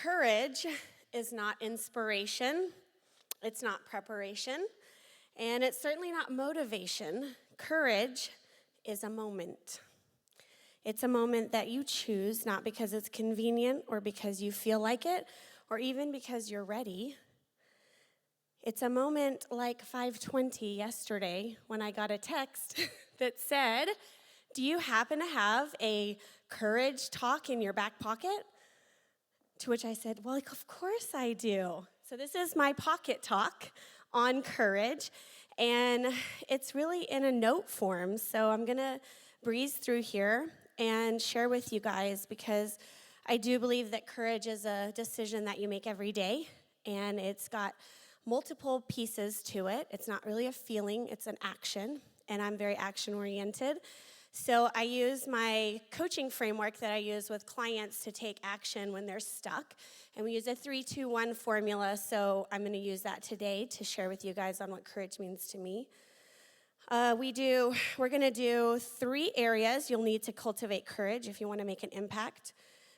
Courage is not inspiration, it's not preparation, and it's certainly not motivation. Courage is a moment. It's a moment that you choose, not because it's convenient or because you feel like it, or even because you're ready. It's a moment like 5:20 yesterday when I got a text that said, "Do you happen to have a courage talk in your back pocket?" To which I said, "Well, of course I do." So this is my pocket talk on courage, and it's really in a note form. So I'm going to breeze through here and share with you guys, because I do believe that courage is a decision that you make every day, and it's got multiple pieces to it. It's not really a feeling, it's an action, and I'm very action-oriented. So I use my coaching framework that I use with clients to take action when they're stuck, and we use a 3-2-1 formula, so I'm going to use that today to share with you guys on what courage means to me. We're going to do 3 areas you'll need to cultivate courage if you want to make an impact,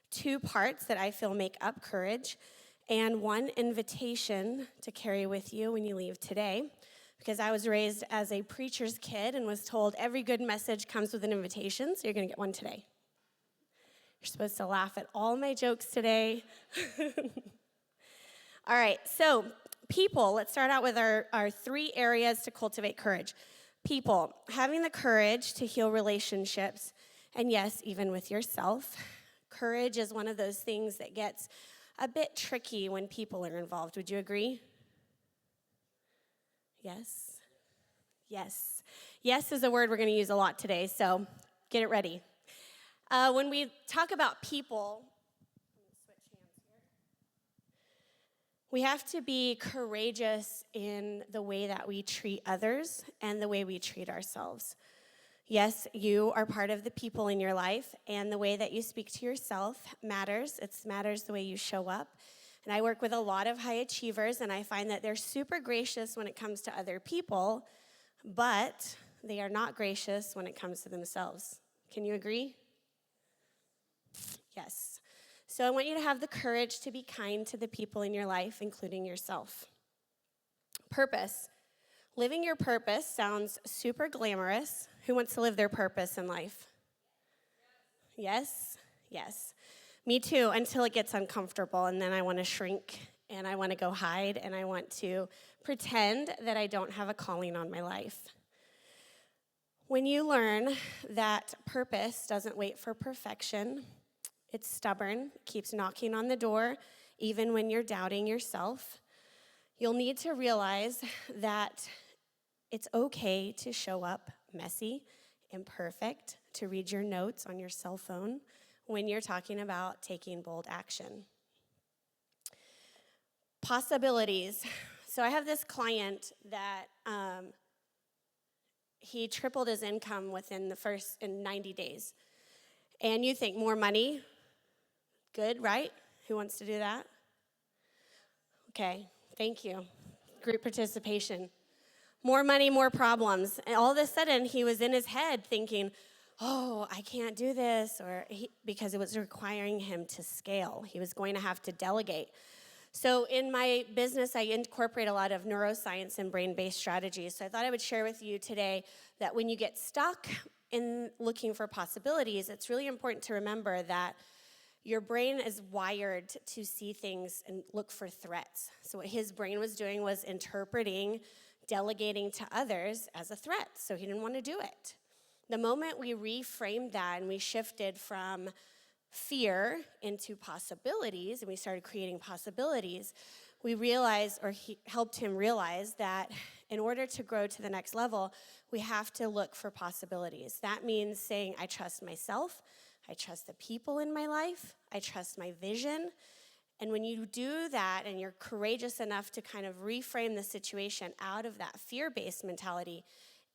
2 parts that I feel make up courage, and 1 invitation to carry with you when you leave today. Because I was raised as a preacher's kid and was told every good message comes with an invitation, so you're going to get one today. You're supposed to laugh at all my jokes today. All right, so people, let's start out with our 3 areas to cultivate courage. People, having the courage to heal relationships, and yes, even with yourself. Courage is one of those things that gets a bit tricky when people are involved. Would you agree? Yes. Yes. Yes is a word we're going to use a lot today, so get it ready. When we talk about people, we have to be courageous in the way that we treat others and the way we treat ourselves. Yes, you are part of the people in your life, and the way that you speak to yourself matters. It matters the way you show up. And I work with a lot of high achievers, and I find that they're super gracious when it comes to other people, but they are not gracious when it comes to themselves. Can you agree? Yes. So I want you to have the courage to be kind to the people in your life, including yourself. Purpose. Living your purpose sounds super glamorous. Who wants to live their purpose in life? Yes? Yes. Me too, until it gets uncomfortable, and then I want to shrink, and I want to go hide, and I want to pretend that I don't have a calling on my life. When you learn that purpose doesn't wait for perfection, it's stubborn, keeps knocking on the door, even when you're doubting yourself, you'll need to realize that it's okay to show up messy, imperfect, to read your notes on your cell phone when you're talking about taking bold action. Possibilities. So I have this client that he tripled his income in 90 days. And you think more money? Good, right? Who wants to do that? Okay, thank you. Group participation. More money, more problems. And all of a sudden, he was in his head thinking, oh, I can't do this, because it was requiring him to scale. He was going to have to delegate. So in my business, I incorporate a lot of neuroscience and brain-based strategies. So I thought I would share with you today that when you get stuck in looking for possibilities, it's really important to remember that your brain is wired to see things and look for threats. So what his brain was doing was interpreting delegating to others as a threat, so he didn't want to do it. The moment we reframed that and we shifted from fear into possibilities, and we started creating possibilities, we realized, or he helped him realize, that in order to grow to the next level, we have to look for possibilities. That means saying, I trust myself, I trust the people in my life, I trust my vision. And when you do that and you're courageous enough to kind of reframe the situation out of that fear-based mentality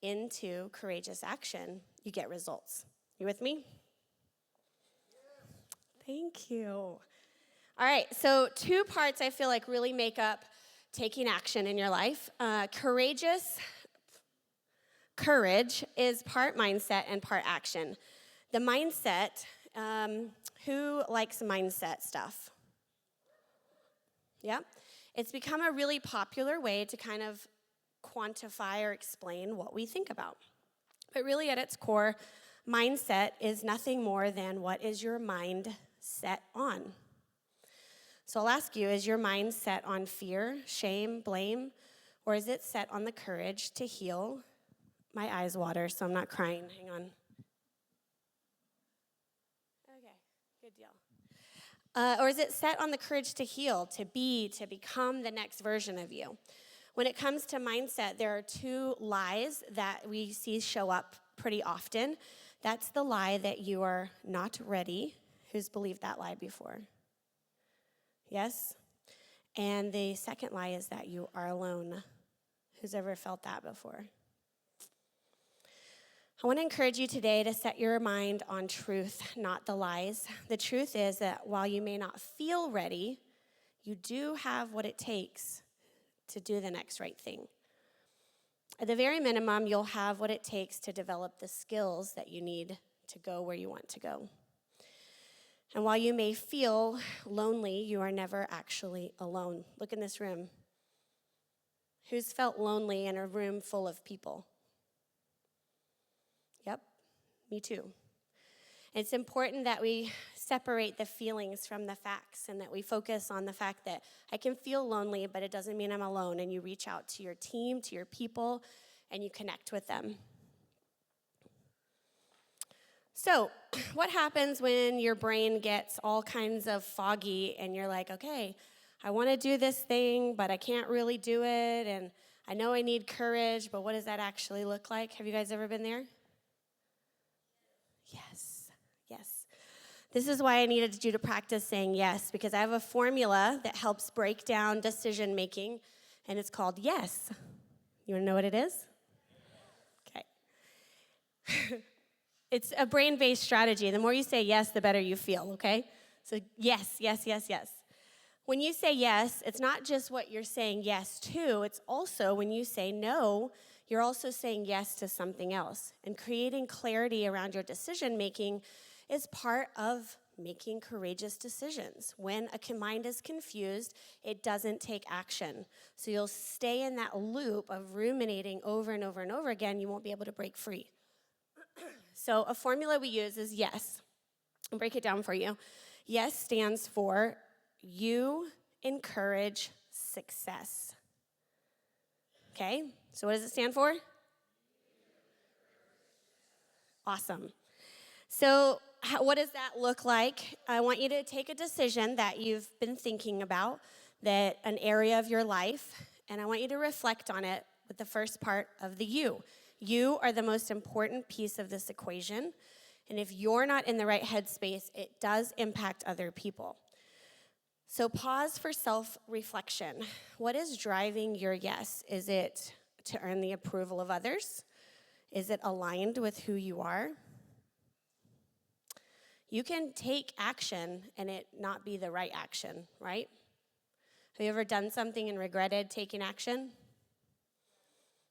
into courageous action, you get results. You with me? Thank you. All right, so 2 parts I feel like really make up taking action in your life. Courage is part mindset and part action. The mindset, who likes mindset stuff? Yep. It's become a really popular way to kind of quantify or explain what we think about. But really, at its core, mindset is nothing more than what is your mind set on. So I'll ask you, is your mind set on fear, shame, blame, or is it set on the courage to heal? My eyes water, so I'm not crying. Hang on. Okay, good deal. Or is it set on the courage to heal, to become the next version of you? When it comes to mindset, there are two lies that we see show up pretty often. That's the lie that you are not ready. Who's believed that lie before? Yes? And the second lie is that you are alone. Who's ever felt that before? I want to encourage you today to set your mind on truth, not the lies. The truth is that while you may not feel ready, you do have what it takes to do the next right thing. At the very minimum, you'll have what it takes to develop the skills that you need to go where you want to go. And while you may feel lonely, you are never actually alone. Look in this room. Who's felt lonely in a room full of people? Yep, me too. It's important that we separate the feelings from the facts and that we focus on the fact that I can feel lonely, but it doesn't mean I'm alone. And you reach out to your team, to your people, and you connect with them. So, what happens when your brain gets all kinds of foggy and you're like, okay, I want to do this thing, but I can't really do it, and I know I need courage, but what does that actually look like? Have you guys ever been there? Yes. This is why I needed you to practice saying yes, because I have a formula that helps break down decision making, and it's called yes. You want to know what it is? Okay. It's a brain-based strategy. The more you say yes, the better you feel, okay? So yes. When you say yes, it's not just what you're saying yes to, it's also when you say no, you're also saying yes to something else. And creating clarity around your decision making is part of making courageous decisions. When a mind is confused, it doesn't take action. So you'll stay in that loop of ruminating over and over and over again. You won't be able to break free. So a formula we use is yes. I'll break it down for you. Yes stands for you encourage success. Okay, so what does it stand for? Awesome. So what does that look like? I want you to take a decision that you've been thinking about, that an area of your life, and I want you to reflect on it with the first part of the you. You are the most important piece of this equation, and if you're not in the right headspace, it does impact other people. So pause for self-reflection. What is driving your yes? Is it to earn the approval of others? Is it aligned with who you are? You can take action and it not be the right action, right? Have you ever done something and regretted taking action?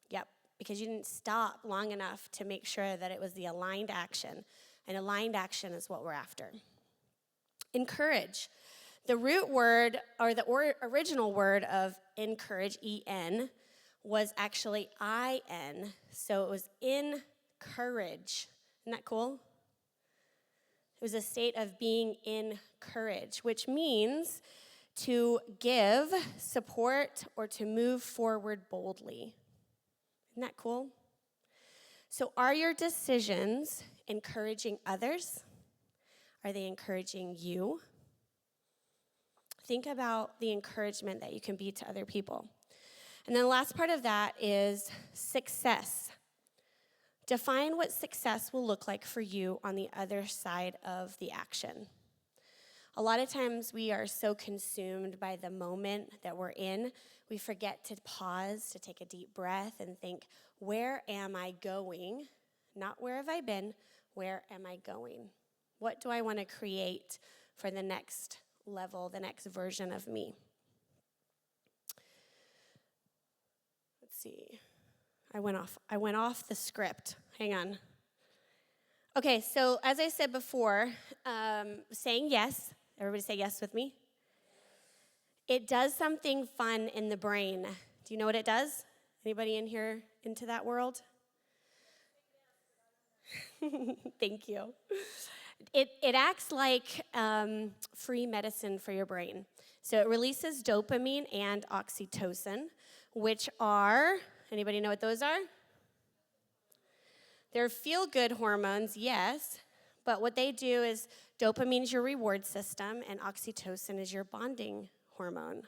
Yep, because you didn't stop long enough to make sure that it was the aligned action. And aligned action is what we're after. Encourage. The root word, or the original word of encourage, E-N, was actually I-N. So it was encourage. Isn't that cool? It was a state of being in courage, which means to give, support, or to move forward boldly. Isn't that cool? So are your decisions encouraging others? Are they encouraging you? Think about the encouragement that you can be to other people. And then the last part of that is success. Define what success will look like for you on the other side of the action. A lot of times we are so consumed by the moment that we're in, we forget to pause, to take a deep breath and think, where am I going? Not where have I been, where am I going? What do I want to create for the next level, the next version of me? Let's see. I went off the script. Hang on. Okay, so as I said before, saying yes. Everybody say yes with me. It does something fun in the brain. Do you know what it does? Anybody in here into that world? Thank you. It acts like free medicine for your brain. So it releases dopamine and oxytocin, which are, anybody know what those are? They're feel-good hormones, yes, but what they do is dopamine is your reward system and oxytocin is your bonding hormone.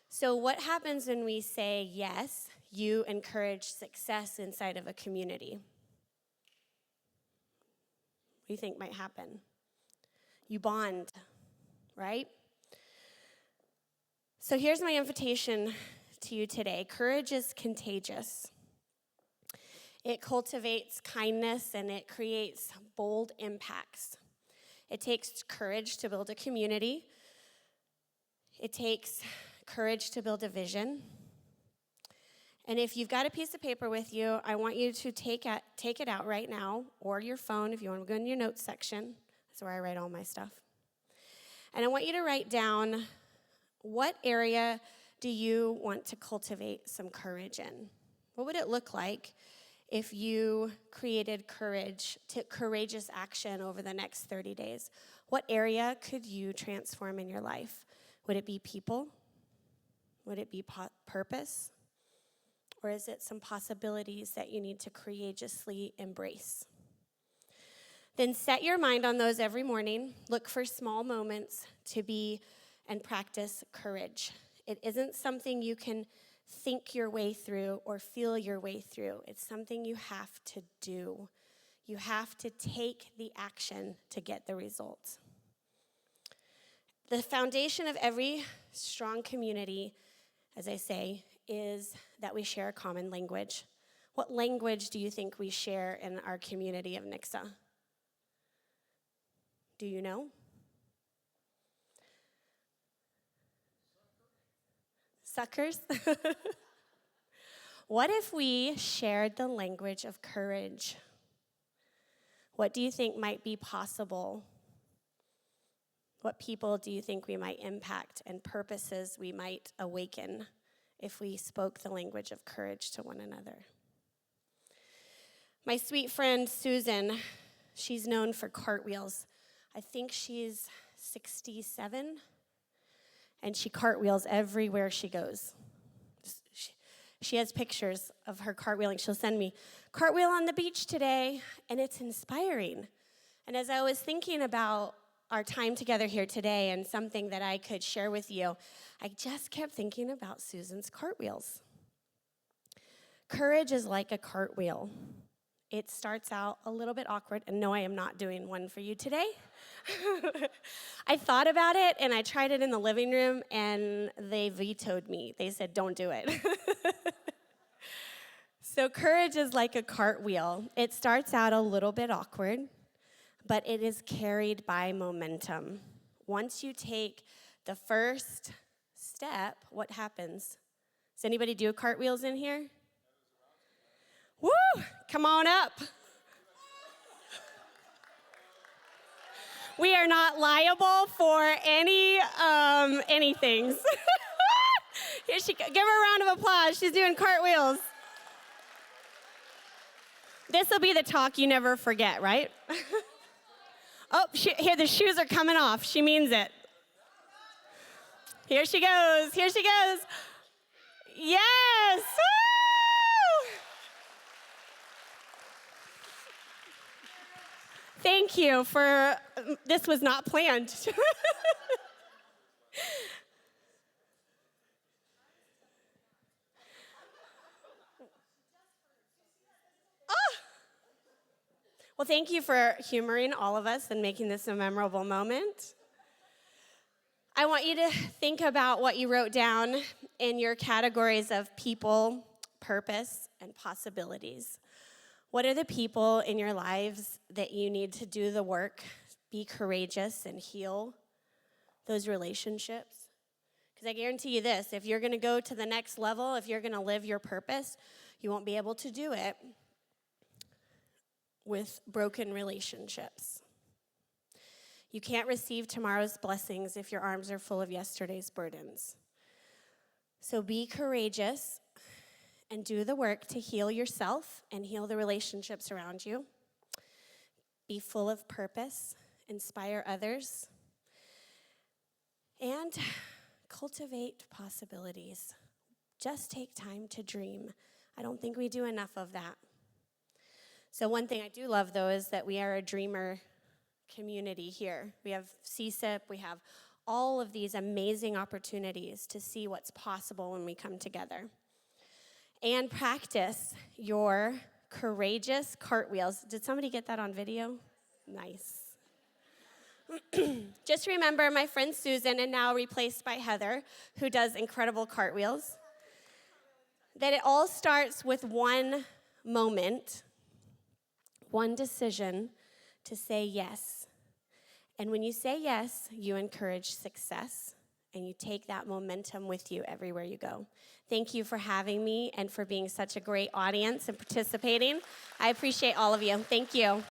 So what happens when we say yes, you encourage success inside of a community? What do you think might happen? You bond, right? So here's my invitation to you today. Courage is contagious. It cultivates kindness and it creates bold impacts. It takes courage to build a community. It takes courage to build a vision. And if you've got a piece of paper with you, I want you to take it out right now, or your phone if you want to go in your notes section. That's where I write all my stuff. And I want you to write down, what area do you want to cultivate some courage in? What would it look like if you created courage, took courageous action over the next 30 days? What area could you transform in your life? Would it be people? Would it be purpose? Or is it some possibilities that you need to courageously embrace? Then set your mind on those every morning. Look for small moments to be and practice courage. It isn't something you can think your way through or feel your way through. It's something you have to do. You have to take the action to get the results. The foundation of every strong community, as I say, is that we share a common language. What language do you think we share in our community of Nixa? Do you know? Suckers? What if we shared the language of courage? What do you think might be possible? What people do you think we might impact and purposes we might awaken if we spoke the language of courage to one another? My sweet friend Susan, she's known for cartwheels. I think she's 67, and she cartwheels everywhere she goes. She has pictures of her cartwheeling. She'll send me, cartwheel on the beach today, and it's inspiring. And as I was thinking about our time together here today and something that I could share with you, I just kept thinking about Susan's cartwheels. Courage is like a cartwheel. It starts out a little bit awkward, and no, I am not doing one for you today. I thought about it, and I tried it in the living room, and they vetoed me. They said, don't do it. So courage is like a cartwheel. It starts out a little bit awkward, but it is carried by momentum. Once you take the first step, what happens? Does anybody do cartwheels in here? Woo! Come on up. We are not liable for anything. Here she goes. Give her a round of applause. She's doing cartwheels. This will be the talk you never forget, right? Oh, here the shoes are coming off. She means it. Here she goes. Here she goes. Yes. Woo! Thank you for, this was not planned. Well, thank you for humoring all of us and making this a memorable moment. I want you to think about what you wrote down in your categories of people, purpose, and possibilities. What are the people in your lives that you need to do the work, be courageous, and heal those relationships? Because I guarantee you this, if you're going to go to the next level, if you're going to live your purpose, you won't be able to do it with broken relationships. You can't receive tomorrow's blessings if your arms are full of yesterday's burdens. So be courageous and do the work to heal yourself and heal the relationships around you. Be full of purpose, inspire others, and cultivate possibilities. Just take time to dream. I don't think we do enough of that. So one thing I do love, though, is that we are a dreamer community here. We have CSIP, we have all of these amazing opportunities to see what's possible when we come together. And practice your courageous cartwheels. Did somebody get that on video? Nice. Just remember my friend Susan, and now replaced by Heather, who does incredible cartwheels, that it all starts with one moment, one decision to say yes. And when you say yes, you encourage success, and you take that momentum with you everywhere you go. Thank you for having me and for being such a great audience and participating. I appreciate all of you. Thank you.